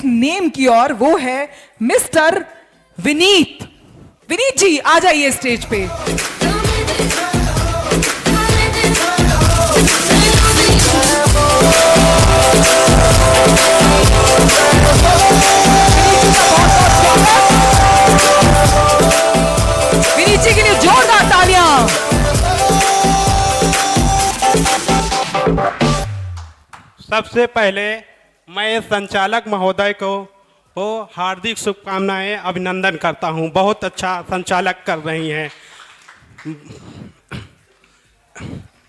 Name की ओर, वो है मिस्टर विनीत। विनीत जी आ जाइए स्टेज पे। विनीत जी के लिए जोरदार तालियां। सबसे पहले मैं संचालक महोदय को हार्दिक शुभकामनाएं, अभिनंदन करता हूं। बहुत अच्छा संचालक कर रही हैं।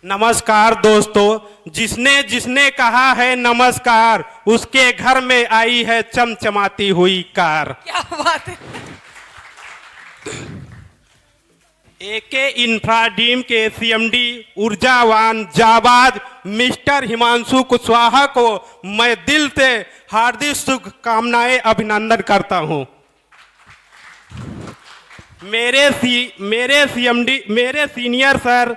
नमस्कार दोस्तों। जिसने जिसने कहा है नमस्कार, उसके घर में आई है चमचमाती हुई कार। क्या बात है। एके इंफ्राडीम के सीएमडी ऊर्जावान जाबाज मिस्टर हिमांशु कुशवाहा को मैं दिल से हार्दिक शुभकामनाएं, अभिनंदन करता हूं। मेरे सीनियर सर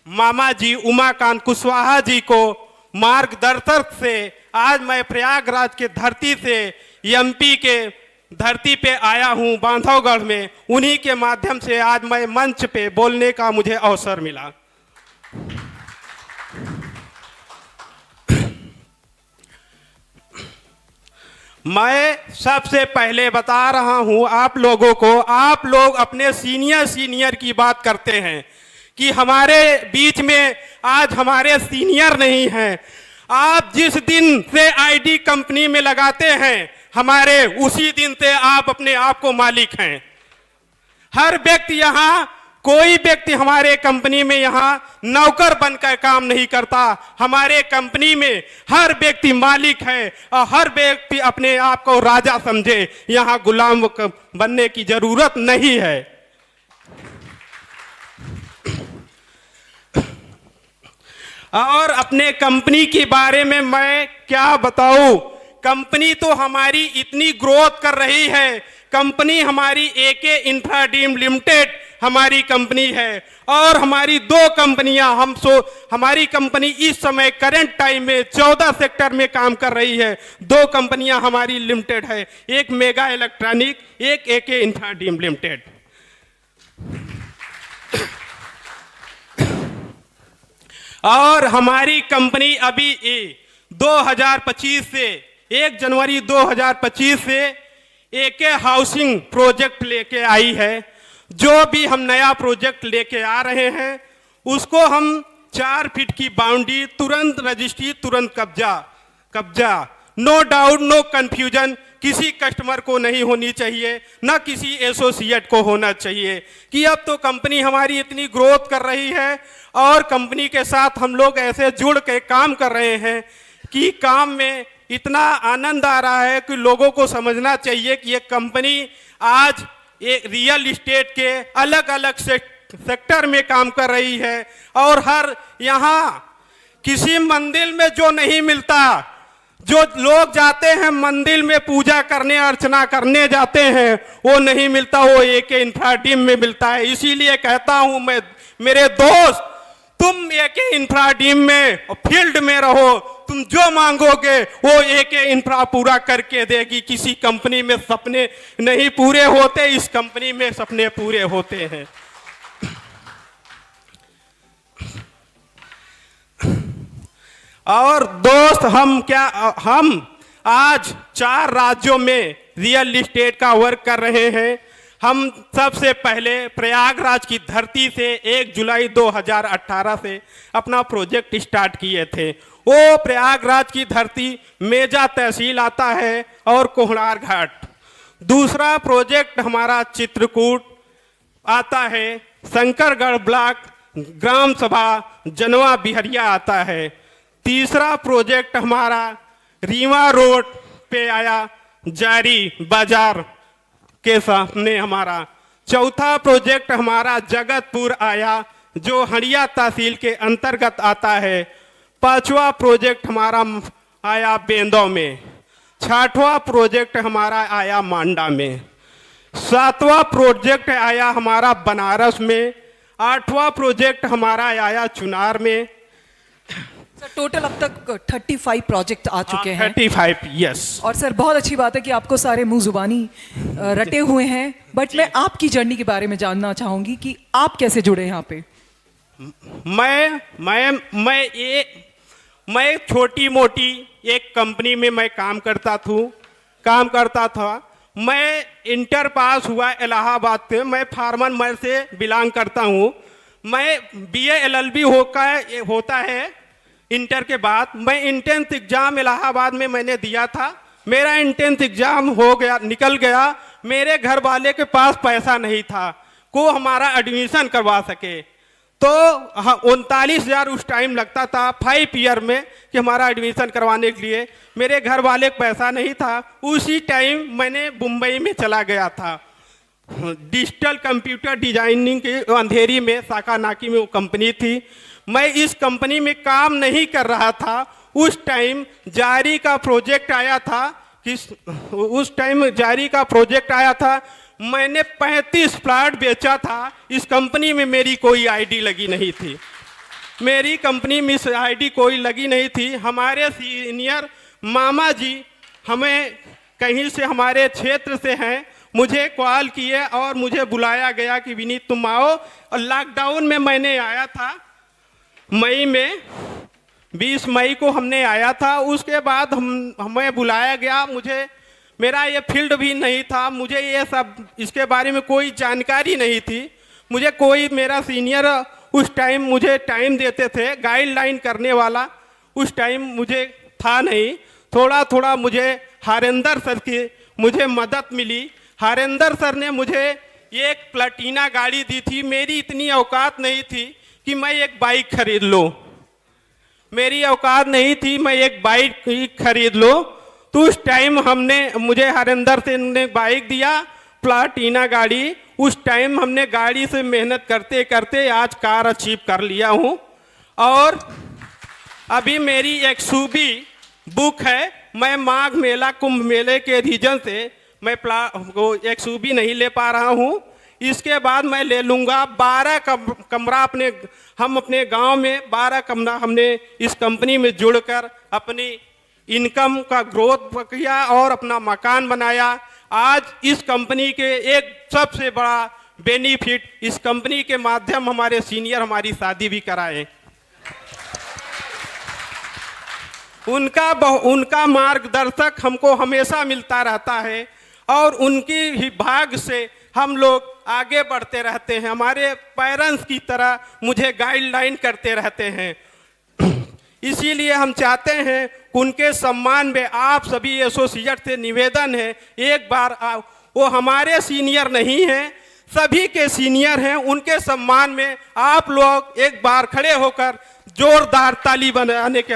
मामा जी उमाकांत कुशवाहा जी को मार्गदर्शक से आज मैं प्रयागराज के धरती से एमपी के धरती पे आया हूं, बांधवगढ़ में। उन्हीं के माध्यम से आज मैं मंच पे बोलने का मुझे अवसर मिला। मैं सबसे पहले बता रहा हूं आप लोगों को, आप लोग अपने सीनियर की बात करते हैं कि हमारे बीच में आज हमारे सीनियर नहीं हैं। आप जिस दिन से आईडी कंपनी में लगाते हैं, हमारे उसी दिन से आप अपने आप को मालिक हैं। हर व्यक्ति यहाँ, कोई व्यक्ति हमारे कंपनी में यहाँ नौकर बनकर काम नहीं करता। हमारे कंपनी में हर व्यक्ति मालिक है और हर व्यक्ति अपने आप को राजा समझे। यहाँ गुलाम बनने की जरूरत नहीं है। और अपने कंपनी के बारे में मैं क्या बताऊं। कंपनी तो हमारी इतनी ग्रोथ कर रही है। कंपनी हमारी एके इंफ्राडीम लिमिटेड हमारी कंपनी है और हमारी दो कंपनियां हमारी कंपनी इस समय करंट टाइम में 14 सेक्टर में काम कर रही है। दो कंपनियां हमारी लिमिटेड है, एक मेगा इलेक्ट्रॉनिक, एक एके इंफ्राडीम लिमिटेड। और हमारी कंपनी अभी 2025 से 1 जनवरी 2025 से एके हाउसिंग प्रोजेक्ट लेके आई है। जो भी हम नया प्रोजेक्ट लेके आ रहे हैं उसको हम 4 फीट की बाउंड्री, तुरंत रजिस्ट्री, तुरंत कब्जा, नो डाउट, नो कंफ्यूजन किसी कस्टमर को नहीं होनी चाहिए, ना किसी एसोसिएट को होना चाहिए। कि अब तो कंपनी हमारी इतनी ग्रोथ कर रही है और कंपनी के साथ हम लोग ऐसे जुड़ के काम कर रहे हैं कि काम में इतना आनंद आ रहा है कि लोगों को समझना चाहिए कि ये कंपनी आज एक रियल इस्टेट के अलग अलग सेक्टर में काम कर रही है। और हर यहाँ किसी मंदिर में जो नहीं मिलता, जो लोग जाते हैं मंदिर में पूजा करने, अर्चना करने जाते हैं, वो नहीं मिलता, वो एके इंफ्राडीम में मिलता है। इसीलिए कहता हूं मैं, मेरे दोस्त, तुम एके इंफ्राडीम में फील्ड में रहो। तुम जो मांगोगे वो एके इंफ्रा पूरा करके देगी। किसी कंपनी में सपने नहीं पूरे होते, इस कंपनी में सपने पूरे होते हैं। और दोस्त, हम आज 4 राज्यों में रियल इस्टेट का वर्क कर रहे हैं। हम सबसे पहले प्रयागराज की धरती से 1 जुलाई 2018 से अपना प्रोजेक्ट स्टार्ट किए थे। वो प्रयागराज की धरती मेजा तहसील आता है और कोहनार घाट। दूसरा प्रोजेक्ट हमारा चित्रकूट आता है, शंकरगढ़ ब्लॉक ग्राम सभा जनवा बिहरिया आता है। तीसरा प्रोजेक्ट हमारा रीवा रोड पे आया, जारी बाजार के सामने हमारा। चौथा प्रोजेक्ट हमारा जगतपुर आया, जो हड़िया तहसील के अंतर्गत आता है। पांचवा प्रोजेक्ट हमारा आया बेंदौ में। छठवां प्रोजेक्ट हमारा आया मांडा में। सातवां प्रोजेक्ट आया हमारा बनारस में। आठवां प्रोजेक्ट हमारा आया चुनार में। सर टोटल अब तक 35 प्रोजेक्ट आ चुके हैं 35, यस। और सर बहुत अच्छी बात है कि आपको सारे मुंह जुबानी रटे हुए हैं, बट मैं आपकी जर्नी के बारे में जानना चाहूंगी कि आप कैसे जुड़े यहाँ पे। मैं छोटी मोटी एक कंपनी में मैं काम करता था। मैं इंटर पास हुआ इलाहाबाद से। मैं फार्मर मर से बिलोंग करता हूँ। मैं BA LLB होता है इंटर के बाद। मैं इंट्रेंस एग्जाम इलाहाबाद में मैंने दिया था। मेरा इंट्रेंस एग्जाम हो गया, निकल गया। मेरे घर वाले के पास पैसा नहीं था को हमारा एडमिशन करवा सके, तो 39,000 उस टाइम लगता था 5 ईयर में कि हमारा एडमिशन करवाने के लिए। मेरे घर वाले को पैसा नहीं था। उसी टाइम मैंने मुंबई में चला गया था। डिजिटल कंप्यूटर डिजाइनिंग के अंधेरी में साकानाकी में वो कंपनी थी। मैं इस कंपनी में काम नहीं कर रहा था। उस टाइम जारी का प्रोजेक्ट आया था। मैंने 35 प्लाट बेचा था। इस कंपनी में मेरी कोई आईडी लगी नहीं थी। मेरी कंपनी में आईडी कोई लगी नहीं थी। हमारे सीनियर मामा जी हमें कहीं से हमारे क्षेत्र से हैं, मुझे कॉल किए और मुझे बुलाया गया कि विनीत तुम आओ। और लॉकडाउन में मैंने आया था, मई में 20 मई को हमने आया था। उसके बाद हमें बुलाया गया। मेरा ये फील्ड भी नहीं था, मुझे ये सब इसके बारे में कोई जानकारी नहीं थी। मेरा सीनियर उस टाइम मुझे टाइम देते थे गाइडलाइन करने वाला, उस टाइम मुझे था नहीं। थोड़ा मुझे हरेंद्र सर की मुझे मदद मिली। हरेंद्र सर ने मुझे एक प्लेटिना गाड़ी दी थी। मेरी इतनी औकात नहीं थी कि मैं एक बाइक खरीद लूँ। मेरी औकात नहीं थी मैं एक बाइक खरीद लूँ। तो उस टाइम मुझे हरेंद्र से ने बाइक दिया, प्लाटिना गाड़ी। उस टाइम हमने गाड़ी से मेहनत करते करते आज कार अचीव कर लिया हूँ। और अभी मेरी एक सूबी बुक है। मैं माघ मेला कुंभ मेले के रीजन से मैं एक सूबी नहीं ले पा रहा हूँ। इसके बाद मैं ले लूँगा 12 कमरा अपने गांव में 12 कमरा हमने इस कंपनी में जुड़कर अपनी इनकम का ग्रोथ किया और अपना मकान बनाया। आज इस कंपनी के एक सबसे बड़ा बेनिफिट, इस कंपनी के माध्यम हमारे सीनियर हमारी शादी भी कराए। उनका मार्गदर्शक हमको हमेशा मिलता रहता है और उनकी ही भाग से हम लोग आगे बढ़ते रहते हैं। हमारे पेरेंट्स की तरह मुझे गाइडलाइन करते रहते हैं। इसीलिए हम चाहते हैं उनके सम्मान में आप सभी एसोसिएट से निवेदन है, एक बार वो हमारे सीनियर नहीं हैं, सभी के सीनियर हैं। उनके सम्मान में आप लोग एक बार खड़े होकर जोरदार ताली बजाने के।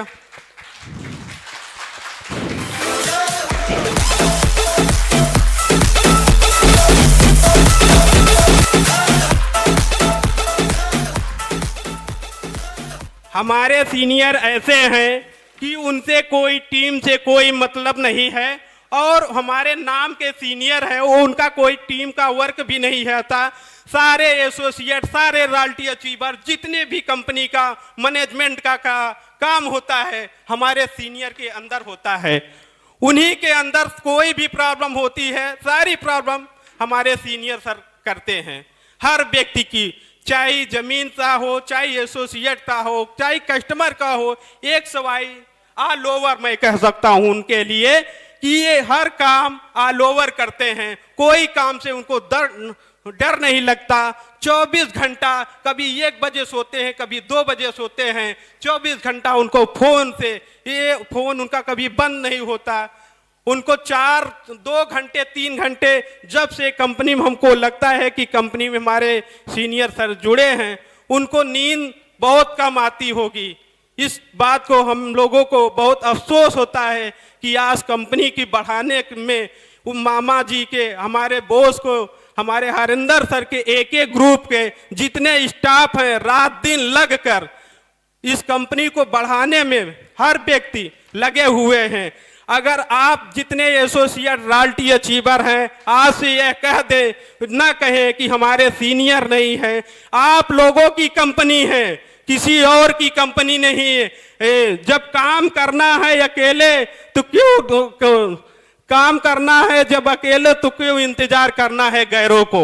हमारे सीनियर ऐसे हैं कि उनसे कोई टीम से कोई मतलब नहीं है और हमारे नाम के सीनियर हैं, वो उनका कोई टीम का वर्क भी नहीं रहता। सारे एसोसिएट, सारे रॉयल्टी अचीवर, जितने भी कंपनी का मैनेजमेंट का काम होता है हमारे सीनियर के अंदर होता है। उन्हीं के अंदर कोई भी प्रॉब्लम होती है, सारी प्रॉब्लम हमारे सीनियर सर करते हैं। हर व्यक्ति की, चाहे जमीन का हो, चाहे एसोसिएट का हो, चाहे कस्टमर का हो, एक सवाई ऑल ओवर मैं कह सकता हूं उनके लिए कि ये हर काम ऑल ओवर करते हैं। कोई काम से उनको डर नहीं लगता। 24 घंटा, कभी 1 बजे सोते हैं, कभी 2 बजे सोते हैं। 24 घंटा उनको फोन उनका कभी बंद नहीं होता। उनको 2 घंटे 3 घंटे जब से कंपनी में हमको लगता है कि कंपनी में हमारे सीनियर सर जुड़े हैं, उनको नींद बहुत कम आती होगी। इस बात को हम लोगों को बहुत अफसोस होता है कि आज कंपनी की बढ़ाने में मामा जी के, हमारे बॉस को, हमारे हरिंदर सर के एक ग्रुप के जितने स्टाफ हैं रात दिन लगकर इस कंपनी को बढ़ाने में हर व्यक्ति लगे हुए हैं। अगर आप जितने एसोसिएट रॉयल्टी अचीवर हैं आज से यह कह दे, ना कहें कि हमारे सीनियर नहीं है, आप लोगों की कंपनी है। किसी और की कंपनी नहीं है। जब काम करना है अकेले तो क्यों काम करना है, जब अकेले तो क्यों इंतजार करना है गैरों को।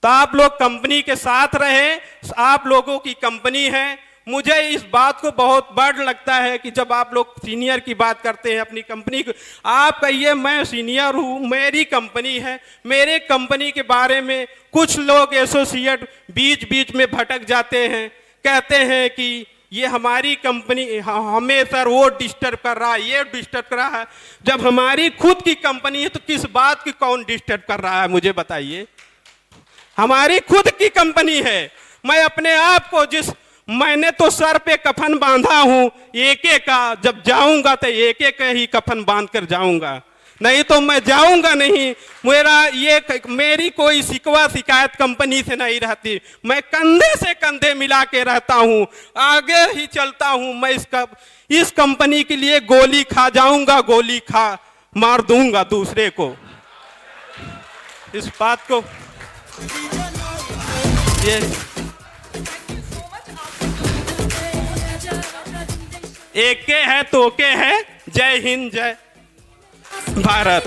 तो आप लोग कंपनी के साथ रहे, आप लोगों की कंपनी है। मुझे इस बात को बहुत बड़ लगता है कि जब आप लोग सीनियर की बात करते हैं अपनी कंपनी को, आप कहिए मैं सीनियर हूँ, मेरी कंपनी है, मेरे कंपनी के बारे में कुछ लोग एसोसिएट बीच बीच में भटक जाते हैं, कहते हैं कि ये हमारी कंपनी हमें सर वो डिस्टर्ब कर रहा है, ये डिस्टर्ब कर रहा है। जब हमारी खुद की कंपनी है तो किस बात की कौन डिस्टर्ब कर रहा है, मुझे बताइए। हमारी खुद की कंपनी है। मैं अपने आप को मैंने तो सर पे कफन बांधा हूं एक एक का, जब जाऊंगा तो एक एक ही कफन बांध कर जाऊंगा, नहीं तो मैं जाऊंगा नहीं। मेरी कोई शिकवा शिकायत कंपनी से नहीं रहती। मैं कंधे से कंधे मिला के रहता हूं, आगे ही चलता हूं। मैं इस कंपनी के लिए गोली खा जाऊंगा, गोली खा मार दूंगा दूसरे को। इस बात को ये एके है तो के है। जय हिंद, जय भारत।